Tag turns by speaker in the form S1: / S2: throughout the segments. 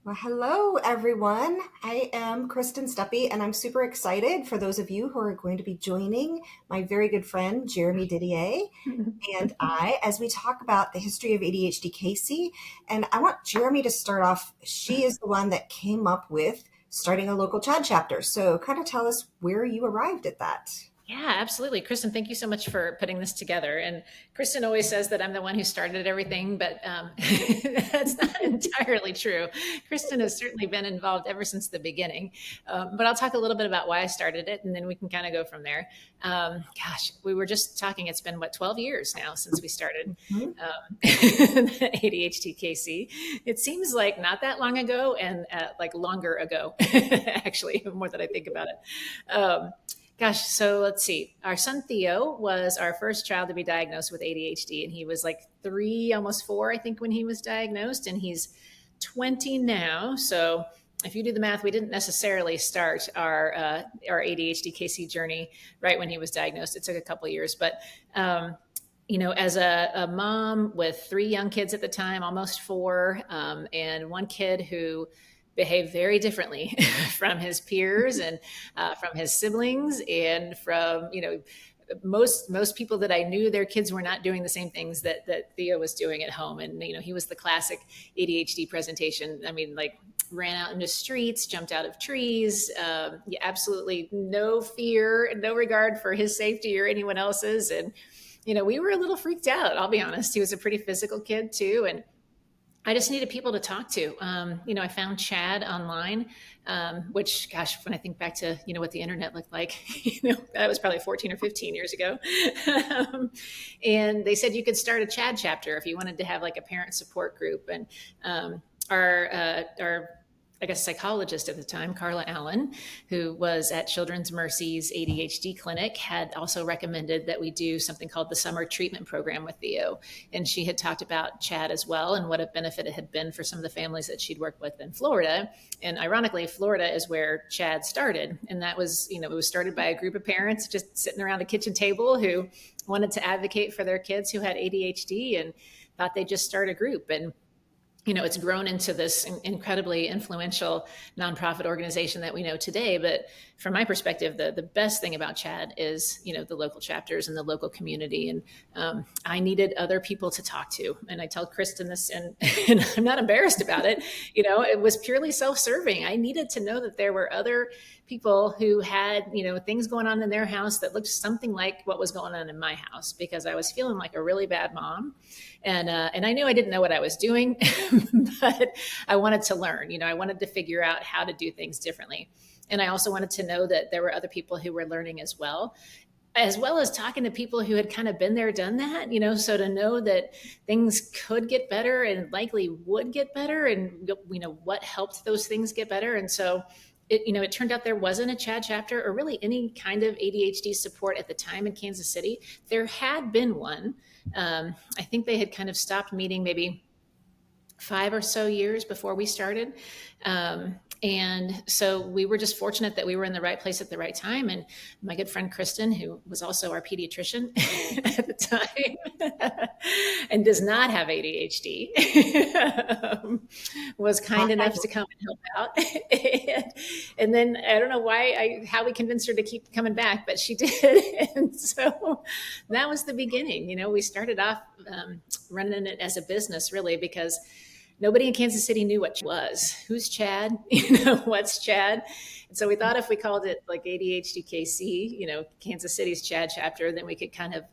S1: Well, hello, everyone. I am Kristen Stuppy, and I'm super excited for those of you who are going to be joining my very good friend, Jeremy Didier, and I, as we talk about the history of ADHD KC. And I want Jeremy to start off. She is the one that came up with starting a local CHAD chapter. So, kind of tell us where you arrived at that.
S2: Yeah, absolutely. Kristen, thank you so much for putting this together. And Kristen always says that I'm the one who started everything, but that's not entirely true. Kristen has certainly been involved ever since the beginning. But I'll talk a little bit about why I started it, and then we can kind of go from there. Gosh, we were just talking, it's been, 12 years now since we started
S1: Mhm.
S2: ADHD KC. It seems like not that long ago and like longer ago, actually, more that I think about it. Gosh, so let's see. Our son Theo was our first child to be diagnosed with ADHD, and he was like 3, almost 4, I think, when he was diagnosed, and he's 20 now. So if you do the math, we didn't necessarily start our ADHD KC journey right when he was diagnosed. It took a couple of years, but as a mom with 3 young kids at the time, almost 4, and one kid who behaved very differently from his peers and from his siblings and from most people that I knew, their kids were not doing the same things that Theo was doing at home. And he was the classic ADHD presentation. I mean, like, ran out in the streets, jumped out of trees, absolutely no fear, no regard for his safety or anyone else's. And we were a little freaked out, I'll be honest. He was a pretty physical kid too, and I just needed people to talk to. I found CHAD online, which, gosh, when I think back to, what the internet looked like, that was probably 14 or 15 years ago. And they said you could start a CHAD chapter if you wanted to have like a parent support group. And our I guess, psychologist at the time, Carla Allen, who was at Children's Mercy's ADHD clinic, had also recommended that we do something called the summer treatment program with Theo. And she had talked about CHAD as well and what a benefit it had been for some of the families that she'd worked with in Florida. And ironically, Florida is where CHAD started. And that was, it was started by a group of parents just sitting around a kitchen table who wanted to advocate for their kids who had ADHD and thought they'd just start a group. And it's grown into this incredibly influential nonprofit organization that we know today. But from my perspective, the best thing about CHAD is, the local chapters and the local community. And I needed other people to talk to. And I tell Kristen this, and I'm not embarrassed about it. It was purely self-serving. I needed to know that there were other people who had, things going on in their house that looked something like what was going on in my house, because I was feeling like a really bad mom. And I knew I didn't know what I was doing, but I wanted to learn. I wanted to figure out how to do things differently. And I also wanted to know that there were other people who were learning as well as talking to people who had kind of been there, done that, so to know that things could get better and likely would get better, and, what helped those things get better. And so it turned out there wasn't a CHAD chapter or really any kind of ADHD support at the time in Kansas City. There had been one. I think they had kind of stopped meeting maybe 5 or so years before we started. And so we were just fortunate that we were in the right place at the right time. And my good friend Kristen, who was also our pediatrician at the time and does not have ADHD, was kind enough to come and help out. And then I don't know how we convinced her to keep coming back, but she did. And so that was the beginning. We started off running it as a business, really, because nobody in Kansas City knew what was. Who's CHAD? What's CHAD? And so we thought if we called it like ADHD KC, Kansas City's CHAD chapter, then we could kind of,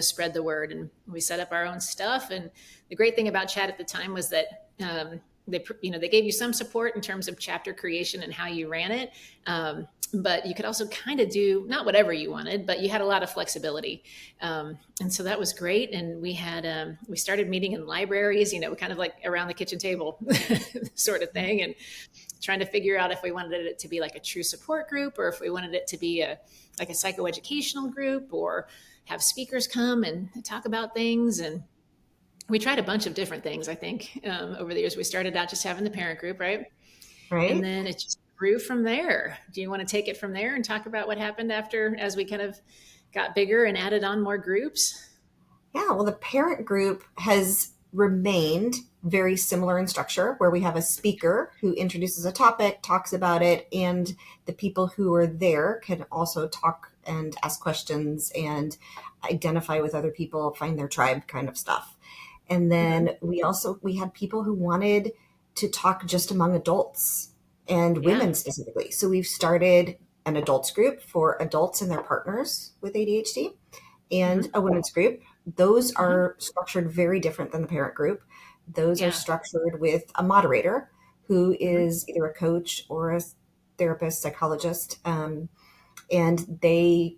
S2: spread the word. And we set up our own stuff. And the great thing about CHAD at the time was that they gave you some support in terms of chapter creation and how you ran it. But you could also kind of do not whatever you wanted, but you had a lot of flexibility. And so that was great. And we started meeting in libraries, kind of like around the kitchen table sort of thing, and trying to figure out if we wanted it to be like a true support group, or if we wanted it to be like a psychoeducational group, or have speakers come and talk about things. And we tried a bunch of different things, I think, over the years. We started out just having the parent group, right?
S1: Right.
S2: And then it just grew from there. Do you want to take it from there and talk about what happened as we kind of got bigger and added on more groups?
S1: Yeah, well, the parent group has remained very similar in structure, where we have a speaker who introduces a topic, talks about it, and the people who are there can also talk and ask questions and identify with other people, find their tribe kind of stuff. And then we had people who wanted to talk just among adults and
S2: Yeah.
S1: women specifically. So we've started an adults group for adults and their partners with ADHD, and
S2: Mm-hmm.
S1: a women's group. Those
S2: Mm-hmm.
S1: are structured very different than the parent group. Those are
S2: Yeah.
S1: structured with a moderator who
S2: Mm-hmm.
S1: is either a coach or a therapist, psychologist, and they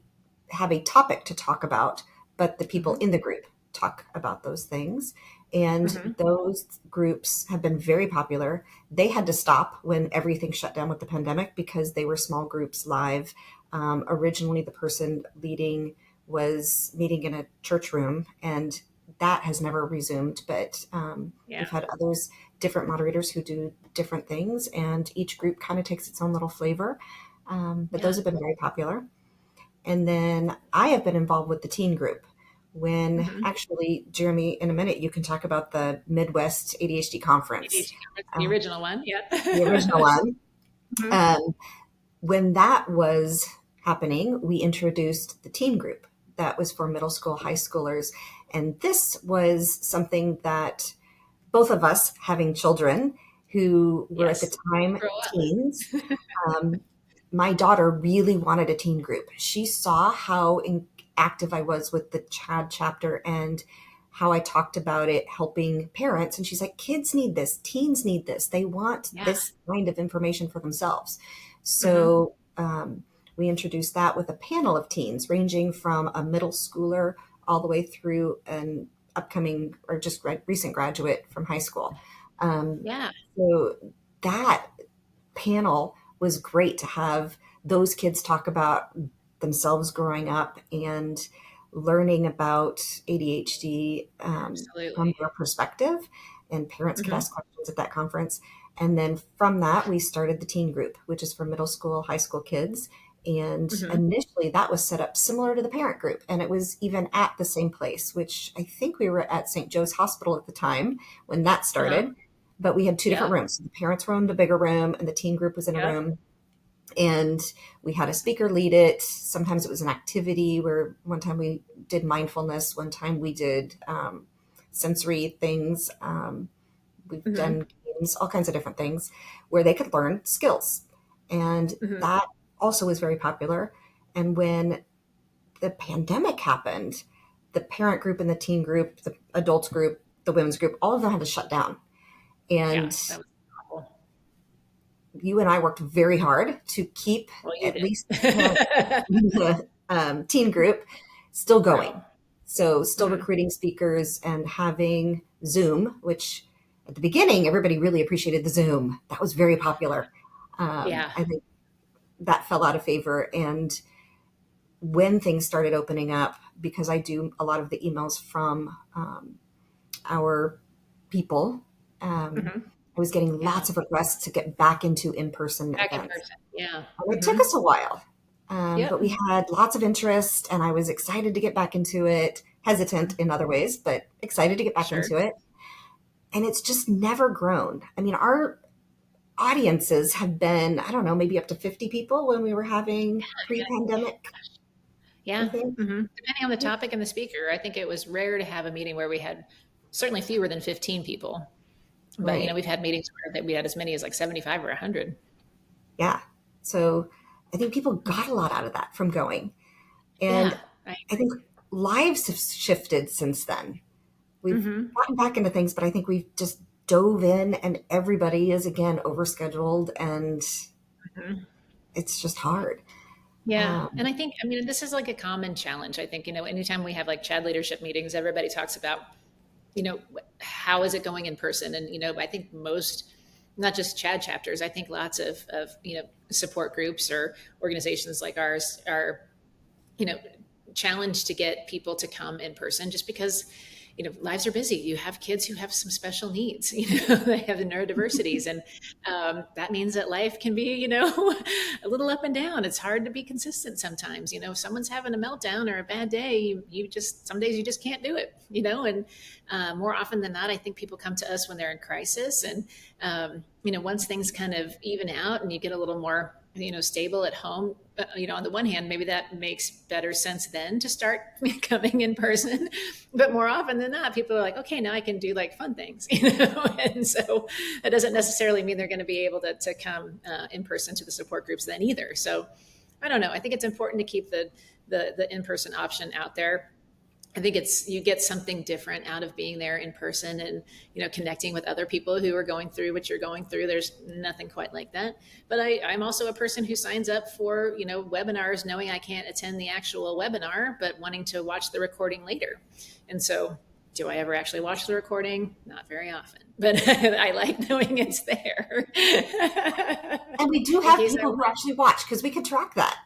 S1: have a topic to talk about, but the people
S2: Mm-hmm.
S1: in the group talk about those things. And
S2: Mm-hmm.
S1: those groups have been very popular. They had to stop when everything shut down with the pandemic because they were small groups live. Originally, the person leading was meeting in a church room, and that has never resumed. But
S2: Yeah.
S1: we've had others, different moderators who do different things, and each group kind of takes its own little flavor. But
S2: Yeah.
S1: those have been very popular. And then I have been involved with the teen group. When
S2: Mm-hmm.
S1: actually, Jeremy, in a minute, you can talk about the Midwest ADHD conference,
S2: ADHD conference, the
S1: uh,
S2: original one.
S1: the original
S2: Yeah.
S1: one.
S2: Mm-hmm.
S1: Um, when that was happening, we introduced the teen group that was for middle school, high schoolers. And this was something that both of us, having children who were at the
S2: Yes.
S1: time
S2: Grow
S1: teens,
S2: up.
S1: um, my daughter really wanted a teen group. She saw how active I was with the CHAD chapter and how I talked about it helping parents. And she's like, kids need this, teens need this. They want
S2: Yeah.
S1: this kind of information for themselves.
S2: Mm-hmm.
S1: So we introduced that with a panel of teens ranging from a middle schooler all the way through an upcoming or just recent graduate from high school. Um,
S2: Yeah.
S1: so that panel was great to have those kids talk about themselves growing up and learning about ADHD from
S2: Absolutely.
S1: their perspective. And parents could
S2: Mm-hmm.
S1: ask questions at that conference. And then from that, we started the teen group, which is for middle school, high school kids. And
S2: Mm-hmm.
S1: initially, that was set up similar to the parent group. And it was even at the same place, which I think we were at St. Joe's Hospital at the time when that
S2: Uh-huh.
S1: started. But we had two different
S2: Yep.
S1: rooms. The parents were in a bigger room, and the teen group was in a
S2: Yep.
S1: room. And we had a speaker lead it. Sometimes it was an activity where one time we did mindfulness, one time we did sensory things. We've
S2: Mm-hmm.
S1: done games, all kinds of different things where they could learn skills. And
S2: Mm-hmm.
S1: that also was very popular. And when the pandemic happened, the parent group and the teen group, the adults group, the women's group, all of them had to shut down.
S2: Yeah.
S1: And
S2: That was awful.
S1: you and I worked very hard to keep
S2: Well, you
S1: at
S2: did.
S1: least the parent the teen group still going.
S2: Right.
S1: So still
S2: Mm-hmm.
S1: recruiting speakers and having Zoom, which at the beginning everybody really appreciated the Zoom. That was very popular.
S2: Yeah.
S1: I think that fell out of favor. And when things started opening up, because I do a lot of the emails from our people,
S2: Mm-hmm.
S1: I was getting
S2: Yeah.
S1: lots of requests to get back into in-person
S2: Back in
S1: events.
S2: person. Yeah.
S1: It took
S2: Mm-hmm.
S1: us a while, but
S2: Yep.
S1: we had lots of interest, and I was excited to get back into it. Hesitant in other ways, but excited to get back
S2: Sure.
S1: into it. And it's just never grown. I mean, our audiences have been, I don't know, maybe up to 50 people when we were having
S2: Yeah.
S1: pre-pandemic, I
S2: Yeah.
S1: think.
S2: Hmm. Depending on the topic and the speaker, I think it was rare to have a meeting where we had certainly fewer than 15 people. But
S1: Right.
S2: we've had meetings where that we had as many as like 75 or 100.
S1: Yeah. So I think people got a lot out of that from going.
S2: Yeah,
S1: And
S2: I
S1: I think lives have shifted since then. We've
S2: agree.
S1: gotten back into things, but I think we've just dove in and everybody is again overscheduled and
S2: Hmm.
S1: it's just hard.
S2: Yeah. And
S1: Um,
S2: I think, I mean, this is like a common challenge. I think, anytime we have like Chad leadership meetings, everybody talks about, how is it going in person? And, I think most, not just Chad chapters, I think lots of support groups or organizations like ours are, you know, challenged to get people to come in person just because lives are busy. You have kids who have some special needs, they have neurodiversities. And that means that life can be, a little up and down. It's hard to be consistent sometimes. If someone's having a meltdown or a bad day, some days you just can't do it, and more often than not, I think people come to us when they're in crisis. And, once things kind of even out and you get a little more, stable at home, on the one hand, maybe that makes better sense then to start coming in person. But more often than not, people are like, okay, now I can do like fun things, and so that doesn't necessarily mean they're going to be able to come in person to the support groups then either. So I don't know. I think it's important to keep the in-person option out there. I think you get something different out of being there in person and, connecting with other people who are going through what you're going through. There's nothing quite like that. But I'm also a person who signs up for, webinars, knowing I can't attend the actual webinar, but wanting to watch the recording later. And so do I ever actually watch the recording? Not very often, but I like knowing it's there.
S1: And we do have people who actually watch, because we can track that.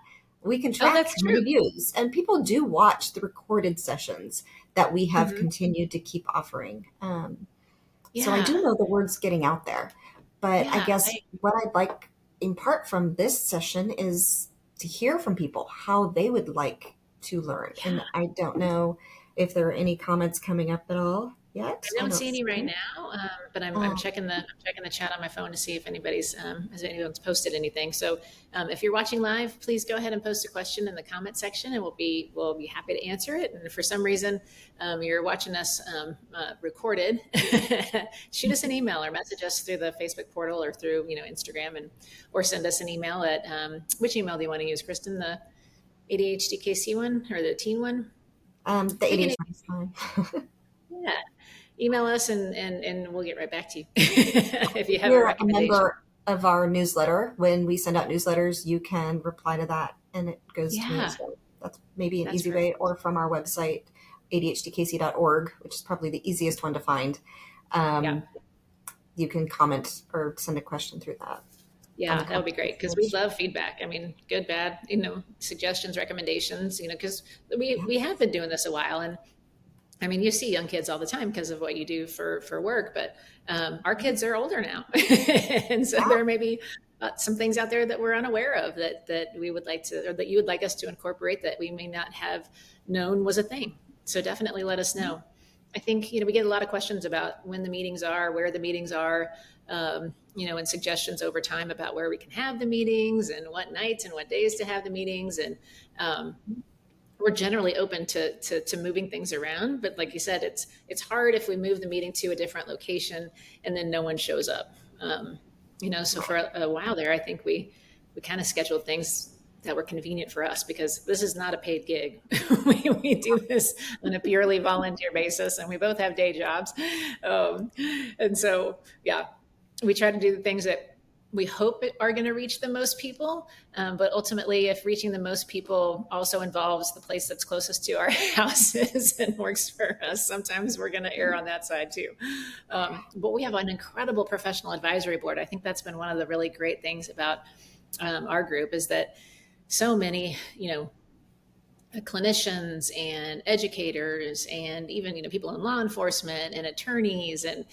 S1: We can track reviews, and people do watch the recorded sessions that we have continued to keep offering. So I do know the word's getting out there, but I guess what I'd like in part from this session is to hear from people how they would like to learn. And I don't know if there are any comments coming up at all yet.
S2: I don't see any right now, but I'm checking the chat on my phone to see if anyone's posted anything. So if you're watching live, please go ahead and post a question in the comment section, and we'll be happy to answer it. And if for some reason you're watching us recorded, shoot us an email or message us through the Facebook portal or through Instagram, or send us an email at which email do you want to use, Kristen? The ADHD KC one or the teen one?
S1: The ADHD is fine.
S2: Yeah. Email us and we'll get right back to you. If you have a recommendation.
S1: Member of our newsletter. When we send out newsletters, you can reply to that and it goes to me. So that's maybe an easy way, or from our website, ADHDKC.org, which is probably the easiest one to find. You can comment or send a question through that.
S2: Yeah, that would be great, because we love feedback. I mean, good, bad, suggestions, recommendations, because we have been doing this a while. And I mean, you see young kids all the time because of what you do for work, but our kids are older now. And so there may be some things out there that we're unaware of that we would like to, or that you would like us to incorporate that we may not have known was a thing. So definitely let us know. I think, we get a lot of questions about when the meetings are, where the meetings are, and suggestions over time about where we can have the meetings and what nights and what days to have the meetings. And we're generally open to moving things around. But like you said, it's hard if we move the meeting to a different location and then no one shows up. So for a while there, I think we kind of scheduled things that were convenient for us, because this is not a paid gig. we do this on a purely volunteer basis, and we both have day jobs. And so, we try to do the things that we hope are going to reach the most people. But ultimately, if reaching the most people also involves the place that's closest to our houses and works for us, sometimes we're going to err on that side too. But we have an incredible professional advisory board. I think that's been one of the really great things about our group, is that so many, clinicians and educators and even, people in law enforcement and attorneys and,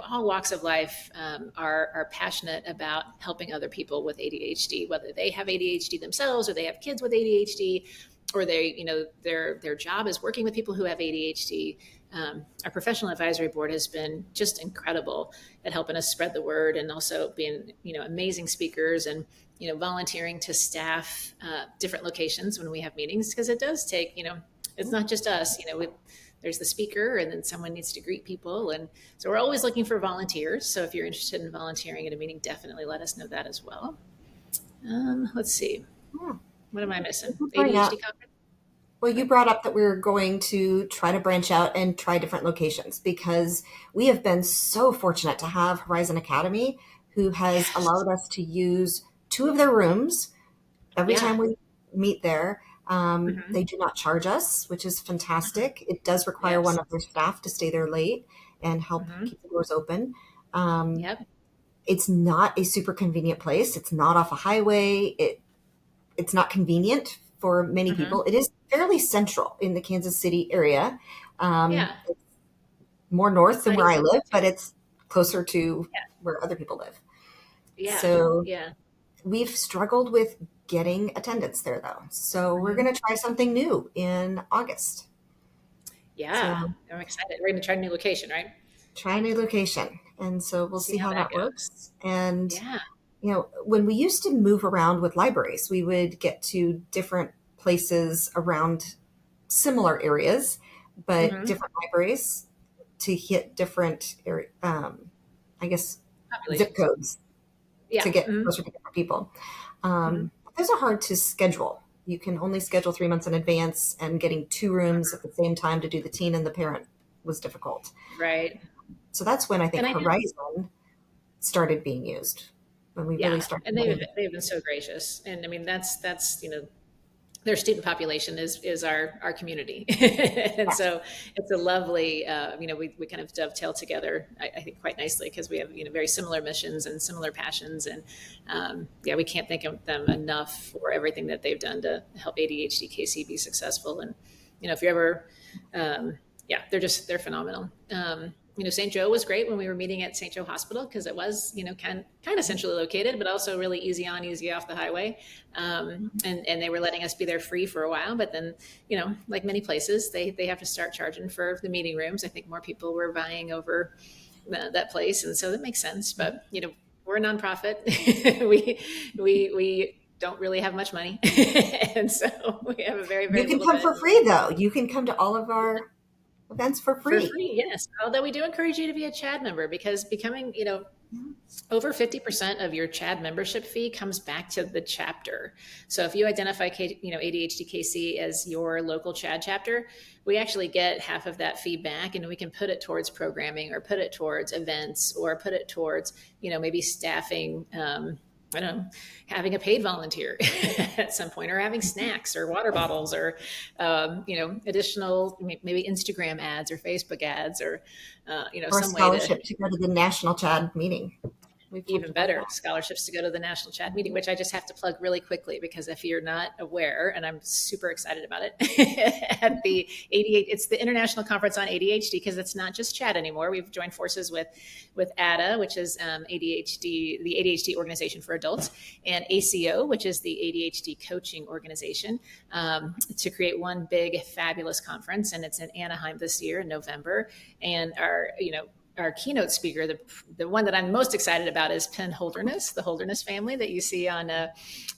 S2: all walks of life are passionate about helping other people with ADHD, whether they have ADHD themselves or they have kids with ADHD, or they, their job is working with people who have ADHD. Our professional advisory board has been just incredible at helping us spread the word, and also being, amazing speakers and, volunteering to staff different locations when we have meetings, because it does take, it's not just us, there's the speaker and then someone needs to greet people. And so we're always looking for volunteers. So if you're interested in volunteering at a meeting, definitely let us know that as well. Let's see. What am I missing? ADHD conference?
S1: Well, you brought up that we were going to try to branch out and try different locations, because we have been so fortunate to have Horizon Academy, who has allowed us to use 2 of their rooms every time we meet there. They do not charge us, which is fantastic. It does require one of their staff to stay there late and help keep the doors open. It's not a super convenient place. It's not off a highway. It's not convenient for many people. It is fairly central in the Kansas City area.
S2: Yeah.
S1: It's more north
S2: It's
S1: than
S2: not
S1: where I
S2: easy.
S1: live, but it's closer to
S2: Yeah.
S1: where other people live.
S2: Yeah.
S1: So
S2: Yeah.
S1: we've struggled with getting attendance there, though. So we're
S2: Hmm.
S1: going to try something new in August.
S2: Yeah.
S1: So
S2: I'm excited. We're going to try a new location, right?
S1: try a new location. And so we'll
S2: See
S1: see
S2: how
S1: how
S2: that
S1: that
S2: goes.
S1: works. And,
S2: Yeah.
S1: when we used to move around with libraries, we would get to different places around similar areas, but
S2: Hmm.
S1: different libraries to hit different area, I guess, zip
S2: Populations.
S1: codes
S2: Yeah.
S1: to get
S2: Hmm.
S1: closer to different people.
S2: Hmm.
S1: Those are hard to schedule. You can only schedule 3 months in advance, and getting two rooms at the same time to do the teen and the parent was difficult.
S2: Right.
S1: So that's when I think
S2: And I know,
S1: Horizon started being used, when we really
S2: yeah,
S1: started
S2: and
S1: getting.
S2: they've been so gracious. And I mean, that's their student population is our community, and
S1: Yes.
S2: so it's a lovely we kind of dovetail together, I think, quite nicely, because we have very similar missions and similar passions, and yeah, we can't thank them enough for everything that they've done to help ADHD KC be successful. And if you ever yeah, they're phenomenal. St. Joe was great when we were meeting at St. Joe Hospital, because it was, kind of centrally located, but also really easy on, easy off the highway. And they were letting us be there free for a while, but then, like many places, they have to start charging for the meeting rooms. I think more people were vying over that place, and so that makes sense. But we're a nonprofit. we don't really have much money, and so we have a very,
S1: You
S2: very
S1: can
S2: little
S1: come
S2: bit.
S1: for free, though. You can come to all of our events for
S2: For
S1: free.
S2: free, yes. Although we do encourage you to be a CHAD member, because becoming, over 50% of your CHAD membership fee comes back to the chapter. So if you identify, ADHD KC as your local CHAD chapter, we actually get half of that fee back, and we can put it towards programming, or put it towards events, or put it towards, maybe staffing, I don't know, having a paid volunteer at some point, or having snacks or water bottles, or additional, maybe Instagram ads or Facebook ads, or
S1: Or a
S2: some way to,
S1: scholarship to go to the National Chad meeting. We've talked
S2: even
S1: about
S2: better,
S1: that.
S2: scholarships to go to the National Chat meeting, which I just have to plug really quickly, because if you're not aware, and I'm super excited about it, at the ADHD, it's the International Conference on ADHD, because it's not just Chat anymore. We've joined forces with ADA, which is ADHD, the ADHD Organization for Adults, and ACO, which is the ADHD Coaching Organization, to create one big, fabulous conference. And it's in Anaheim this year in November. And our keynote speaker, the one that I'm most excited about, is Penn Holderness, the Holderness family that you see on,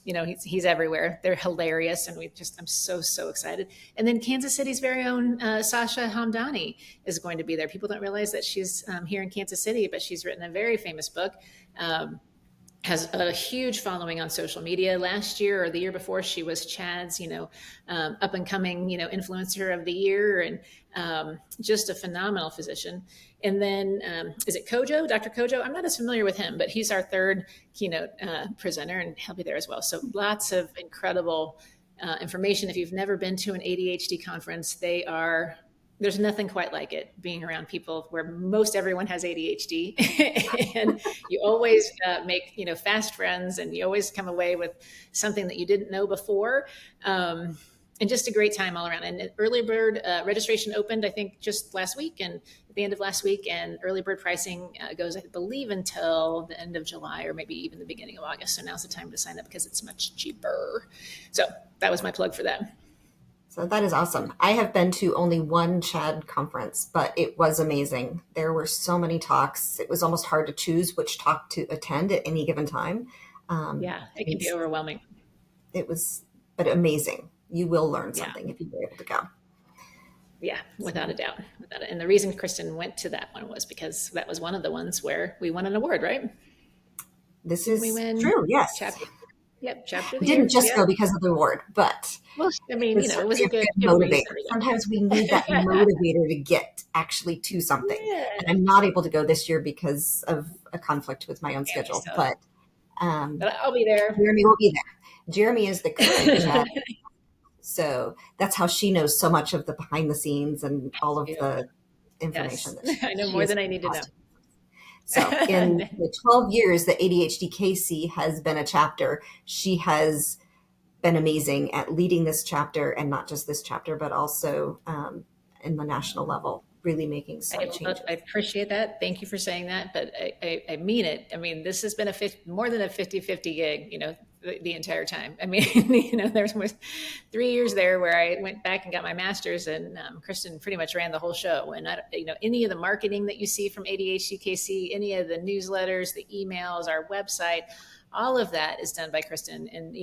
S2: he's everywhere. They're hilarious, and I'm so excited. And then Kansas City's very own Sasha Hamdani is going to be there. People don't realize that she's here in Kansas City, but she's written a very famous book. Has a huge following on social media. Last year or the year before, she was Chad's, up and coming, influencer of the year, and just a phenomenal physician. And then is it Kojo, Dr. Kojo? I'm not as familiar with him, but he's our third keynote presenter, and he'll be there as well. So lots of incredible information. If you've never been to an ADHD conference, there's nothing quite like it, being around people where most everyone has ADHD, and you always make fast friends, and you always come away with something that you didn't know before, and just a great time all around. And early bird registration opened, I think, just last week, and at the end of last week, and early bird pricing goes, I believe, until the end of July, or maybe even the beginning of August. So now's the time to sign up, because it's much cheaper. So that was my plug for that.
S1: So that is awesome. I have been to only one CHAD conference, but it was amazing. There were so many talks. It was almost hard to choose which talk to attend at any given time.
S2: Yeah, it can be overwhelming.
S1: It was, but amazing. You will learn
S2: Yeah.
S1: something if you were able to go.
S2: Yeah, without a doubt. And the reason Kristen went to that one was because that was one of the ones where we won an award, right?
S1: This
S2: Didn't we
S1: is
S2: win
S1: true. Yes.
S2: chapter? Yep, chapter of
S1: We
S2: the
S1: didn't
S2: year.
S1: just
S2: Yep.
S1: go because of the award, but
S2: Well, I mean,
S1: it's
S2: it was
S1: certainly
S2: a
S1: a
S2: good,
S1: good
S2: good reason.
S1: motivator. Sometimes we need that motivator to get actually to something.
S2: Yeah.
S1: And I'm not able to go this year because of a conflict with my own
S2: Family
S1: schedule,
S2: stuff.
S1: but
S2: But I'll be there.
S1: Jeremy will be there. Jeremy is the current CHAD. So that's how she knows so much of the behind the scenes and all of the information
S2: Yes,
S1: that
S2: I know
S1: she
S2: more
S1: is
S2: than I need to know.
S1: fantastic. So in the 12 years that ADHD KC has been a chapter, she has been amazing at leading this chapter, and not just this chapter, but also in the national level, really making some changes.
S2: I appreciate that. Thank you for saying that, but I mean it. I mean, this has been more than a 50-50 gig, the entire time. I mean, there's 3 years there where I went back and got my master's, and Kristen pretty much ran the whole show. And any of the marketing that you see from ADHD KC, any of the newsletters, the emails, our website, all of that is done by Kristen. And,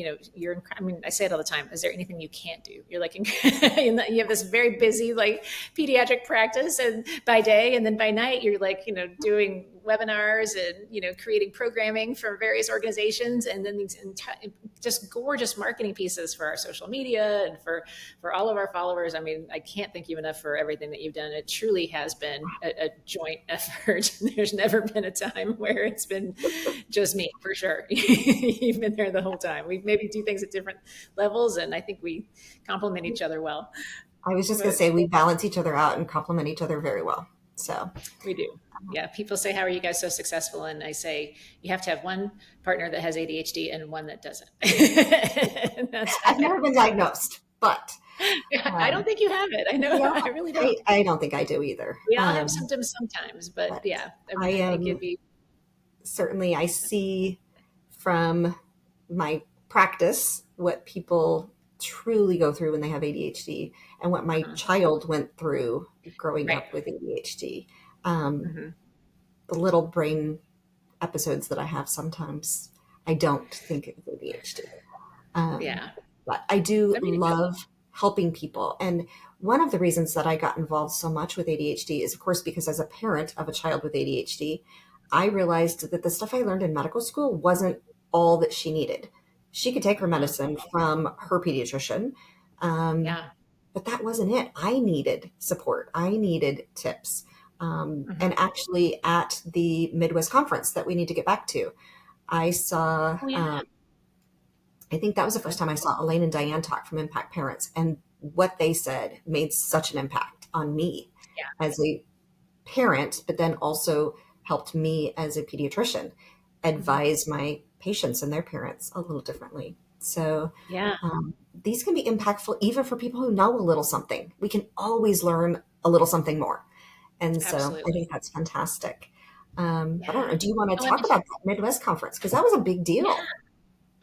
S2: I say it all the time. Is there anything you can't do? You're like, you have this very busy, like, pediatric practice and by day. And then by night, you're like, doing webinars and, creating programming for various organizations. And then these just gorgeous marketing pieces for our social media and for all of our followers. I mean, I can't thank you enough for everything that you've done. It truly has been a joint effort. There's never been a time where it's been just me, for sure. You've been there the whole time. We maybe do things at different levels, and I think we complement each other well.
S1: I was just going to say we balance each other out and complement each other very well. So
S2: we do. Yeah. People say, how are you guys so successful? And I say, you have to have one partner that has ADHD and one that doesn't.
S1: I've never been diagnosed, but
S2: I don't think you have it. I know. I really don't.
S1: I don't think I do either.
S2: We all have symptoms sometimes, but yeah, I think it'd be.
S1: Certainly I see from my practice what people truly go through when they have ADHD and what my child went through growing up with ADHD. The little brain episodes that I have sometimes, I don't think it's ADHD. But I do love helping people. And one of the reasons that I got involved so much with ADHD is, of course, because as a parent of a child with ADHD, I realized that the stuff I learned in medical school wasn't all that she needed. She could take her medicine from her pediatrician, but that wasn't it. I needed support. I needed tips. And actually at the Midwest conference that we need to get back to, I saw, I think that was the first time I saw Elaine and Diane talk from Impact Parents, and what they said made such an impact on me as a parent, but then also helped me as a pediatrician advise my patients and their parents a little differently. So these can be impactful even for people who know a little something. We can always learn a little something more. And so I think that's fantastic. But I don't know, do you want to talk about that Midwest conference? Because that was a big deal.
S2: Yeah.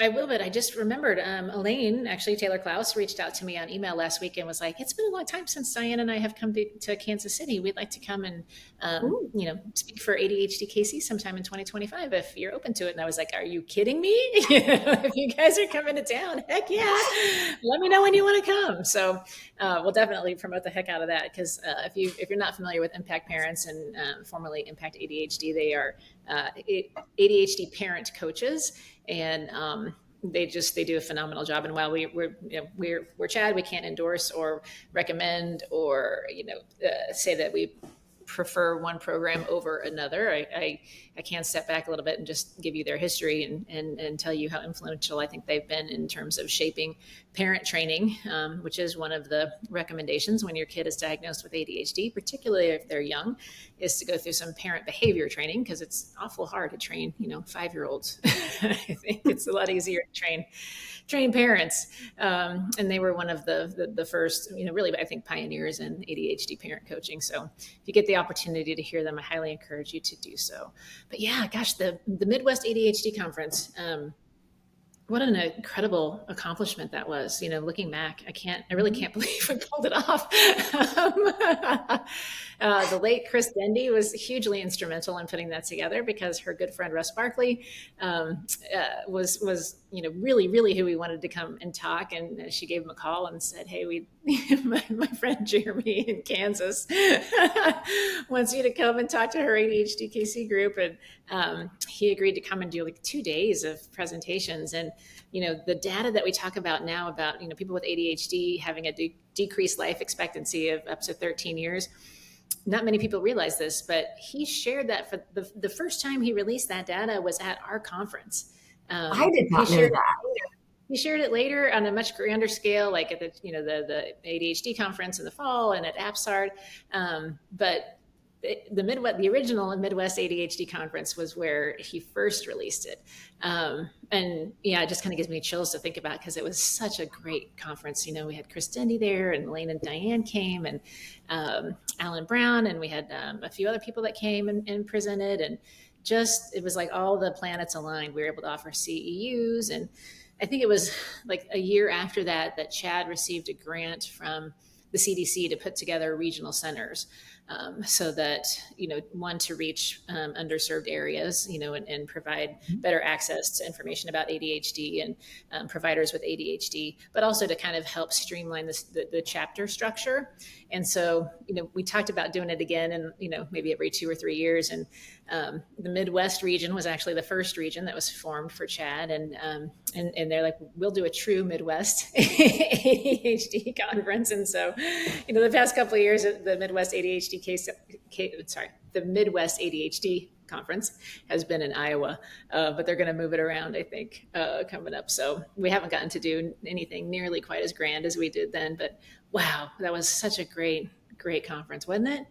S2: I will, but I just remembered Elaine, actually Taylor Klaus, reached out to me on email last week and was like, it's been a long time since Diane and I have come to Kansas City. We'd like to come and, speak for ADHD KC sometime in 2025 if you're open to it. And I was like, are you kidding me? If you guys are coming to town, heck yeah, let me know when you want to come. So we'll definitely promote the heck out of that, because if you're not familiar with Impact Parents and formerly Impact ADHD, they are ADHD parent coaches. And they do a phenomenal job. And while we're Chad, we can't endorse or recommend or say that we prefer one program over another. I can step back a little bit and just give you their history and tell you how influential I think they've been in terms of shaping parent training, which is one of the recommendations when your kid is diagnosed with ADHD, particularly if they're young, is to go through some parent behavior training, because it's awful hard to train 5-year-olds. I think it's a lot easier to train parents. And they were one of the first, really, I think, pioneers in ADHD parent coaching. So if you get the opportunity to hear them, I highly encourage you to do so. But yeah, gosh, the Midwest ADHD conference, what an incredible accomplishment that was. Looking back, I really can't believe we pulled it off. The late Chris Dendy was hugely instrumental in putting that together, because her good friend Russ Barkley was really, really who we wanted to come and talk. And she gave him a call and said, hey, my friend Jeremy in Kansas wants you to come and talk to her ADHD KC group. And he agreed to come and do like 2 days of presentations. And the data that we talk about now about people with ADHD having a decreased life expectancy of up to 13 years. Not many people realize this, but he shared that for the first time he released that data was at our conference.
S1: I did not know that.
S2: He shared it later on a much grander scale, like at the ADHD conference in the fall and at APSARD. But the Midwest, the original Midwest ADHD conference was where he first released it. And yeah, it just kind of gives me chills to think about because it was such a great conference. You know, we had Kristen there, and Elaine and Diane came, and Alan Brown, and we had a few other people that came and presented, and just it was like all the planets aligned. We were able to offer CEUs, and I think it was like a year after that that Chad received a grant from the CDC to put together regional centers, so that, you know, one, to reach underserved areas, you know, and provide better access to information about ADHD and providers with ADHD, but also to kind of help streamline the chapter structure. And so, you know, we talked about doing it again, and, you know, maybe every 2 or 3 years. And the Midwest region was actually the first region that was formed for Chad, and they're like, we'll do a true Midwest ADHD conference. And so, you know, the past couple of years, the Midwest the Midwest ADHD conference has been in Iowa, but they're going to move it around, I think, coming up. So we haven't gotten to do anything nearly quite as grand as we did then, but wow, that was such a great conference, wasn't it?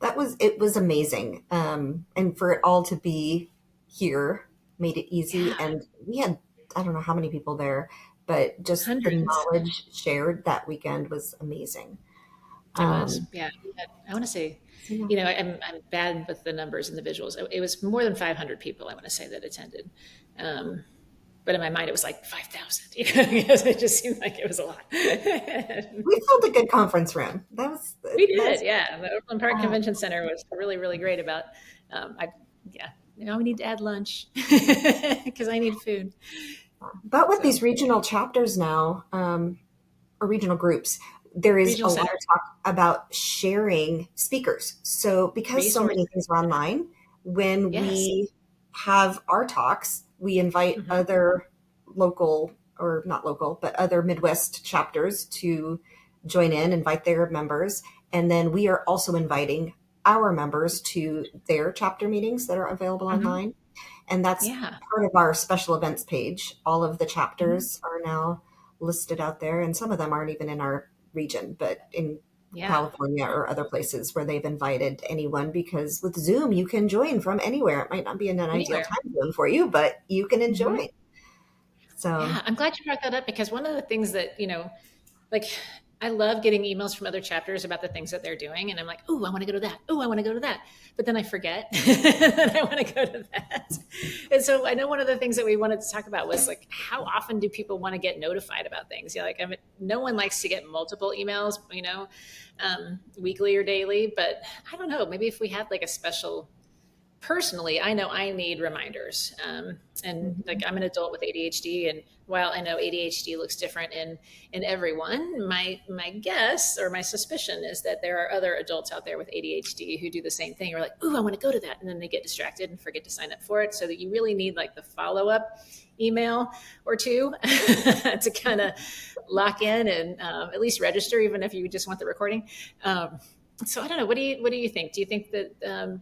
S1: It was amazing. And for it all to be here made it easy.
S2: Yeah,
S1: And we had, I don't know how many people there, but just the
S2: hundreds.
S1: knowledge shared that weekend was amazing.
S2: It was,
S1: Um,
S2: yeah. I want to say,
S1: so yeah.
S2: you know, I'm bad with the numbers and the visuals. It was more than 500 people, I want to say, that attended. Um, but in my mind, it was like 5,000, you know, because it just seemed like it was a lot.
S1: We filled a good conference room.
S2: We
S1: That's,
S2: did, yeah. The Oakland Park
S1: uh,
S2: Convention Center was really, really great about, yeah, now we need to add lunch because I need food.
S1: but with
S2: So,
S1: these regional chapters now, or regional groups, there is a
S2: regional
S1: lot
S2: center
S1: of talk about sharing speakers. So because so
S2: resource,
S1: many things are online, when
S2: yes.
S1: we have our talks, we invite
S2: Hmm.
S1: other local, or not local, but other Midwest chapters to join in, invite their members. And then we are also inviting our members to their chapter meetings that are available
S2: Hmm.
S1: online. And that's
S2: Yeah.
S1: part of our special events page. All of the
S2: Mhm.
S1: chapters are now listed out there, and some of them aren't even in our region, but in
S2: Yeah.
S1: California or other places where they've invited anyone, because with Zoom, you can join from anywhere. It might not be in an ideal
S2: Anywhere.
S1: time zone for you, but you can
S2: Hmm.
S1: enjoy. So
S2: Yeah. I'm glad you brought that up because one of the things that, you know, like I love getting emails from other chapters about the things that they're doing. And I'm like, oh, I want to go to that. Oh, I want to go to that. But then I forget that I want to go to that. And so I know one of the things that we wanted to talk about was like, how often do people want to get notified about things? Yeah. Like, I mean, no one likes to get multiple emails, you know, weekly or daily, but I don't know, maybe if we had like a special, personally, I know I need reminders. And like I'm an adult with ADHD, and while I know ADHD looks different in everyone, my guess or my suspicion is that there are other adults out there with ADHD who do the same thing. Or like, ooh, I want to go to that, and then they get distracted and forget to sign up for it. So that you really need like the follow up email or two to kind of lock in and at least register, even if you just want the recording. So I don't know. What do you think? Do you think that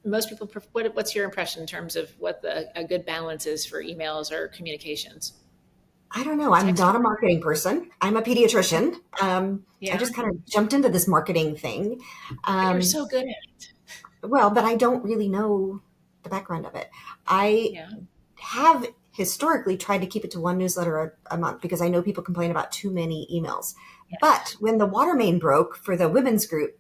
S2: most people what's your impression in terms of what a good balance is for emails or communications?
S1: I don't know. I'm
S2: Text.
S1: not a marketing person. I'm a pediatrician. I
S2: Yeah,
S1: just kind of jumped into this marketing thing.
S2: but you're
S1: Um,
S2: so good at it.
S1: well, but I don't really know the background of it. I
S2: Yeah.
S1: have historically tried to keep it to one newsletter a month because I know people complain about too many emails. But
S2: Yes.
S1: when the water main broke for the women's group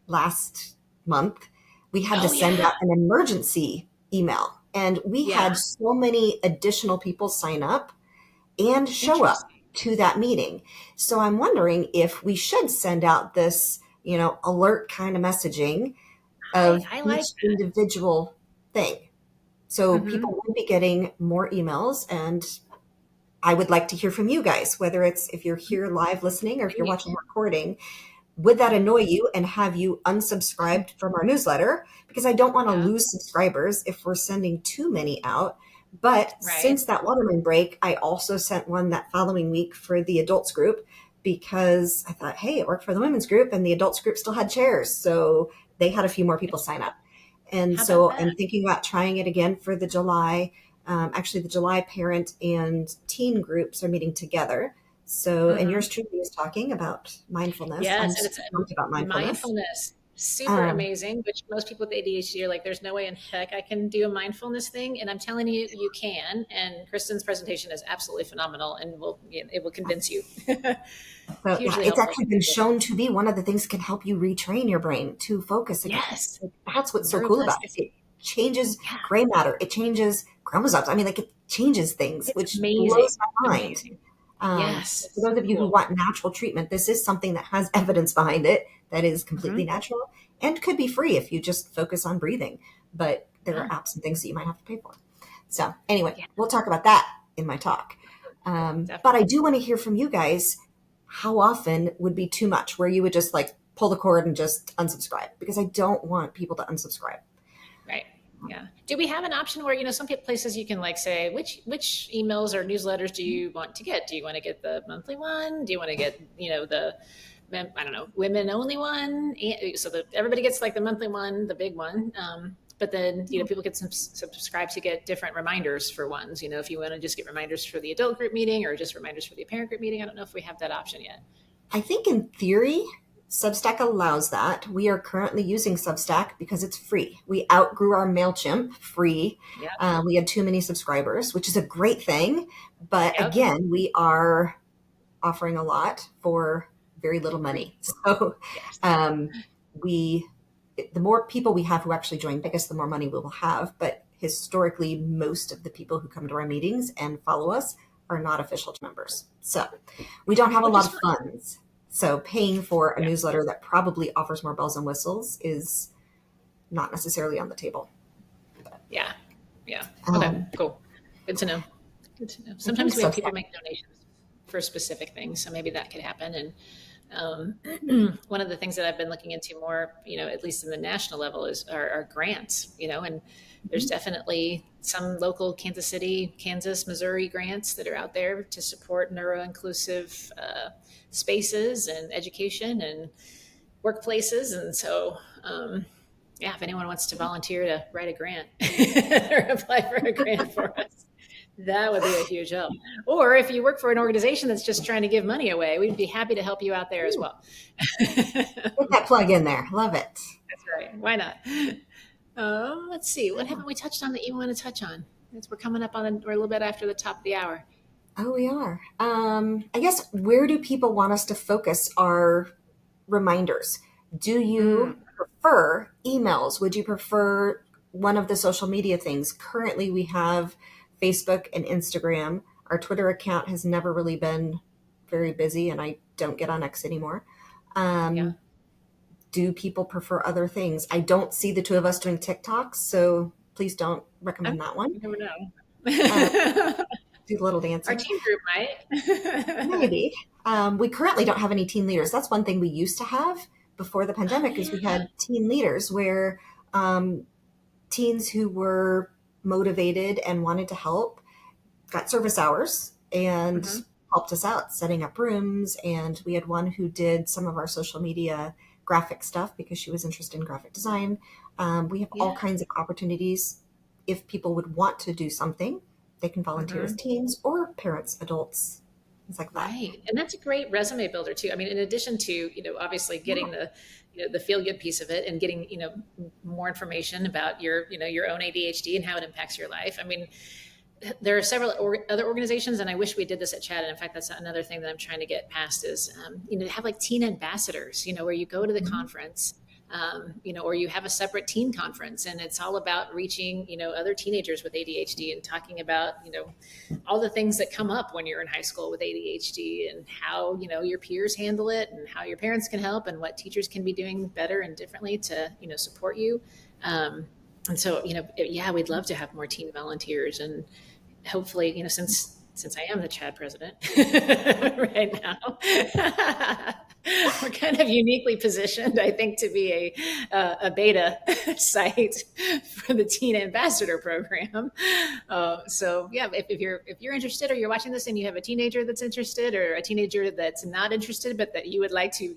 S1: last month, we had to
S2: Oh
S1: send
S2: yeah.
S1: out an emergency email. And we
S2: Yeah.
S1: had so many additional people sign up and show up
S2: Interesting.
S1: to that meeting. So I'm wondering if we should send out this, alert kind of messaging of
S2: I like
S1: each individual thing. So
S2: that.
S1: people
S2: Hmm.
S1: will be getting more emails, and I would like to hear from you guys, whether it's if you're here live listening or if you're watching a recording. Would that annoy you and have you unsubscribed from our newsletter? Because I don't want to
S2: Yeah.
S1: lose subscribers if we're sending too many out. But
S2: Right.
S1: since that Waterman break, I also sent one that following week for the adults group because I thought, hey, it worked for the women's group and the adults group still had chairs. So they had a few more people sign up. And
S2: How about
S1: so
S2: that?
S1: I'm thinking about trying it again for the July. Actually, the July parent and teen groups are meeting together. So, and
S2: Hmm.
S1: yours truly is talking about mindfulness. I'm
S2: Yes, and
S1: so
S2: it's
S1: pumped about mindfulness.
S2: mindfulness. super
S1: Um,
S2: amazing, which most people with ADHD are like, there's no way in heck I can do a mindfulness thing. And I'm telling you, you can. And Kristen's presentation is absolutely phenomenal and it will convince you.
S1: so yeah,
S2: Hugely
S1: it's
S2: helpful.
S1: actually been shown to be one of the things that can help you retrain your brain to focus again.
S2: Yes.
S1: Like, that's what's so cool about it.
S2: Neuroplasticity.
S1: It changes
S2: Yeah.
S1: gray matter. It changes chromosomes. I mean, like it changes things,
S2: It's
S1: which
S2: amazing.
S1: blows my mind.
S2: Amazing.
S1: So
S2: Yes.
S1: for those
S2: So
S1: of you who
S2: cool.
S1: want natural treatment, this is something that has evidence behind it that is completely
S2: Hmm.
S1: natural and could be free if you just focus on breathing. But there are
S2: Yeah.
S1: apps and things that you might have to pay for. So anyway,
S2: Yeah.
S1: we'll talk about that in my talk. But I
S2: Definitely.
S1: do want to hear from you guys. How often would be too much where you would just like pull the cord and just unsubscribe? Because I don't want people to unsubscribe.
S2: Right. Yeah. Do we have an option where, some places you can like say which emails or newsletters do you want to get? Do you want to get the monthly one? Do you want to get, the I don't know, women only one? So that everybody gets like the monthly one, the big one. But then, people can subscribe to get different reminders for ones. If you want to just get reminders for the adult group meeting or just reminders for the parent group meeting. I don't know if we have that option yet.
S1: I think in theory, Substack allows that. We are currently using Substack because it's free. We outgrew our MailChimp free.
S2: Yep.
S1: We had too many subscribers, which is a great thing. But
S2: Yep.
S1: again, we are offering a lot for very little money. So
S2: Yes.
S1: we, the more people we have who actually join, I guess the more money we will have. But historically, most of the people who come to our meetings and follow us are not official members. So we don't have a
S2: Which
S1: lot
S2: is
S1: of
S2: fun.
S1: funds. So paying for a
S2: Yeah.
S1: newsletter that probably offers more bells and whistles is not necessarily on the table.
S2: Yeah. Yeah. Okay.
S1: Um,
S2: Cool. Good to know. Good to know.
S1: I think
S2: Sometimes we have people
S1: Substack.
S2: make donations for specific things, so maybe that could happen. And one of the things that I've been looking into more, at least in the national level, is our grants. And there's definitely some local Kansas City, Kansas, Missouri grants that are out there to support neuro-inclusive spaces and education and workplaces. And so, yeah, if anyone wants to volunteer to write a grant or apply for a grant for us, that would be a huge help. Or if you work for an organization that's just trying to give money away, we'd be happy to help you out there as well. That's
S1: Get that plug in there. Love it.
S2: right. Why not? Let's see. What haven't we touched on that you want to touch on? We're coming up on, we're a little bit after the top of the hour.
S1: Oh, we are. I guess where do people want us to focus our reminders? Do you prefer emails? Would you prefer one of the social media things? Currently, we have Facebook and Instagram. Our Twitter account has never really been very busy, and I don't get on X anymore.
S2: Yeah.
S1: Do people prefer other things? I don't see the two of us doing TikToks, so please don't recommend that one.
S2: You never know.
S1: Uh, do a little
S2: Our
S1: dancing.
S2: team group might.
S1: Maybe. We currently don't have any teen leaders. That's one thing we used to have before the
S2: Oh,
S1: pandemic is we
S2: yeah.
S1: had teen leaders where teens who were motivated and wanted to help got service hours and
S2: Mm-hmm.
S1: helped us out setting up rooms. And we had one who did some of our social media graphic stuff because she was interested in graphic design. We have all
S2: Yeah.
S1: kinds of opportunities. If people would want to do something, they can volunteer as
S2: Mm-hmm.
S1: teens or parents, adults, things like that.
S2: Right. And that's a great resume builder too. I mean, in addition to, obviously getting the feel good piece of it and getting, more information about your own ADHD and how it impacts your life. I mean, there are several other organizations, and I wish we did this at Chad. And in fact, that's another thing that I'm trying to get past is, to have like teen ambassadors, where you go to the conference, or you have a separate teen conference, and it's all about reaching, other teenagers with ADHD and talking about, all the things that come up when you're in high school with ADHD and how, your peers handle it and how your parents can help and what teachers can be doing better and differently to, support you. And so, yeah, we'd love to have more teen volunteers and hopefully, since I am the Chad president right now, we're kind of uniquely positioned, I think, to be a beta site for the Teen Ambassador Program. So yeah, if you're interested or you're watching this and you have a teenager that's interested or a teenager that's not interested but that you would like to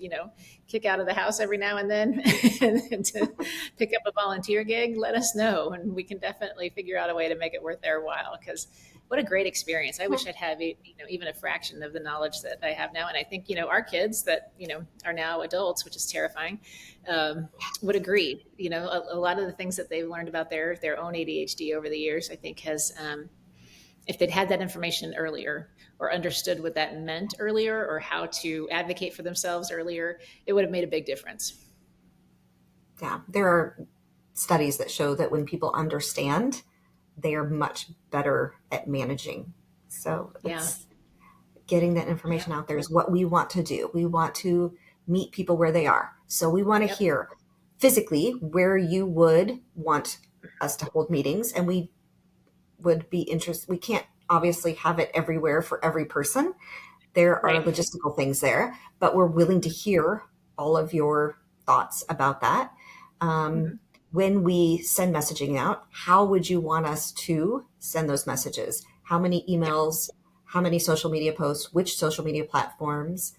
S2: kick out of the house every now and then and to pick up a volunteer gig, let us know. And we can definitely figure out a way to make it worth their while, because what a great experience. I wish I'd had, even a fraction of the knowledge that I have now. And I think, our kids that, are now adults, which is terrifying, would agree. A lot of the things that they've learned about their own ADHD over the years, I think if they'd had that information earlier, or understood what that meant earlier, or how to advocate for themselves earlier, it would have made a big difference.
S1: Yeah, there are studies that show that when people understand, they are much better at managing. So getting that information out there is what we want to do. We want to meet people where they are. So we want to hear physically where you would want us to hold meetings, and we would be interested. We can't obviously have it everywhere for every person. There are logistical things there, but we're willing to hear all of your thoughts about that. When we send messaging out, how would you want us to send those messages? How many emails, how many social media posts, which social media platforms?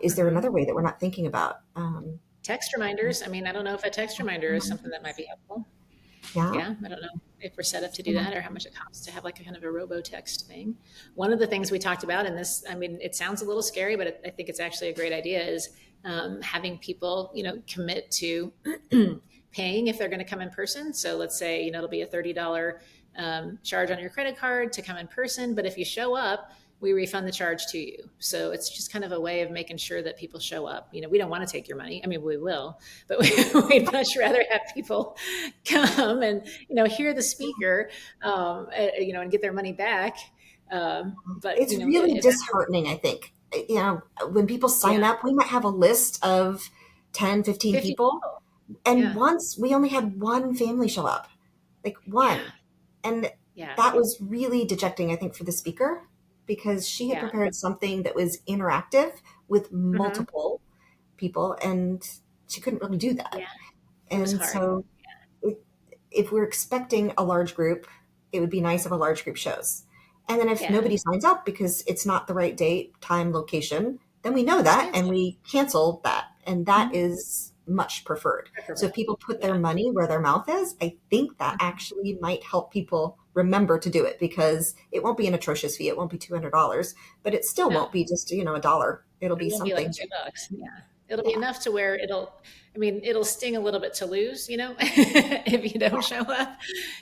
S1: Is there another way that we're not thinking about?
S2: Text reminders. I don't know if a text reminder is something that might be helpful. Yeah, I don't know if we're set up to do that, or how much it costs to have like a kind of a robo-text thing. One of the things we talked about in this, it sounds a little scary, but I think it's actually a great idea, is having people, commit to paying if they're going to come in person. So let's say, it'll be a $30 charge on your credit card to come in person, but if you show up, we refund the charge to you. So it's just kind of a way of making sure that people show up. We don't want to take your money. We will, but we'd much rather have people come and, hear the speaker, and get their money back. But
S1: it's really disheartening, I think. When people sign up, we might have a list of 10, 15 people. And once we only had one family show up, like one. And that was really dejecting, I think, for the speaker, because she had prepared something that was interactive with multiple people, and she couldn't really do that. And so if we're expecting a large group, it would be nice if a large group shows. And then if nobody signs up because it's not the right date, time, location, then we know that and we cancel that. And that is much preferred. So if people put their money where their mouth is, I think that actually might help people remember to do it, because it won't be an atrocious fee. It won't be $200, but it still won't be just, $1. It'll be something.
S2: Be like $2. It'll be enough to where it'll sting a little bit to lose, if you don't show up,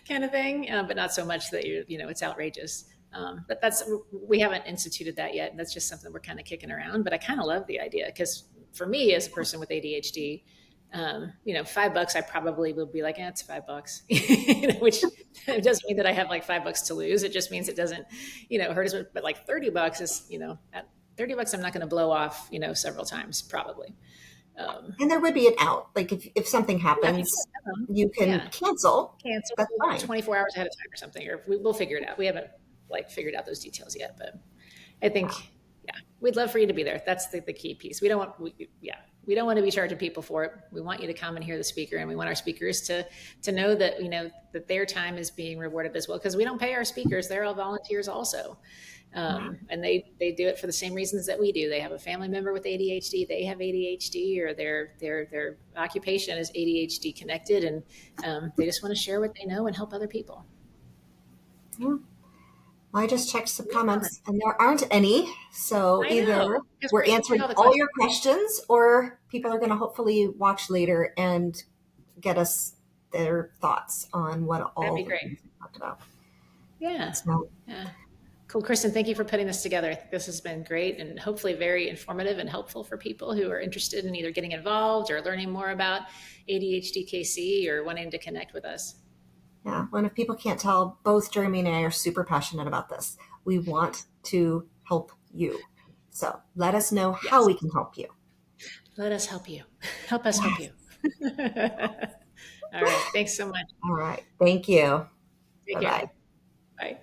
S2: kind of thing, but not so much that it's outrageous. But we haven't instituted that yet. And that's just something we're kind of kicking around, but I kind of love the idea, because for me as a person with ADHD, $5, I probably will be like, it's $5, which doesn't mean that I have like $5 to lose. It just means it doesn't, hurt us. But like $30 is, at $30, I'm not going to blow off, several times probably.
S1: And there would be an out. Like if something happens, you can cancel. That's fine.
S2: 24 hours ahead of time or something, or we'll figure it out. We haven't figured out those details yet, but I think, we'd love for you to be there. That's the key piece. We don't want to be charging people for it. We want you to come and hear the speaker, and we want our speakers to know that, that their time is being rewarded as well, because we don't pay our speakers. They're all volunteers also. And they do it for the same reasons that we do. They have a family member with ADHD, they have ADHD, or their occupation is ADHD connected, and they just want to share what they know and help other people.
S1: Yeah. I just checked some comments, and there aren't any. So either we're answering all your questions, or people are going to hopefully watch later and get us their thoughts on what all the things we talked about.
S2: Yeah. Cool. Kristen, thank you for putting this together. This has been great, and hopefully very informative and helpful for people who are interested in either getting involved or learning more about ADHD KC or wanting to connect with us.
S1: Yeah. Well, if people can't tell, both Jeremy and I are super passionate about this. We want to help you. So let us know how we can help you.
S2: Let us help you. Help us help you. All right. Thanks so much.
S1: All right. Thank you.
S2: Bye-bye. Bye.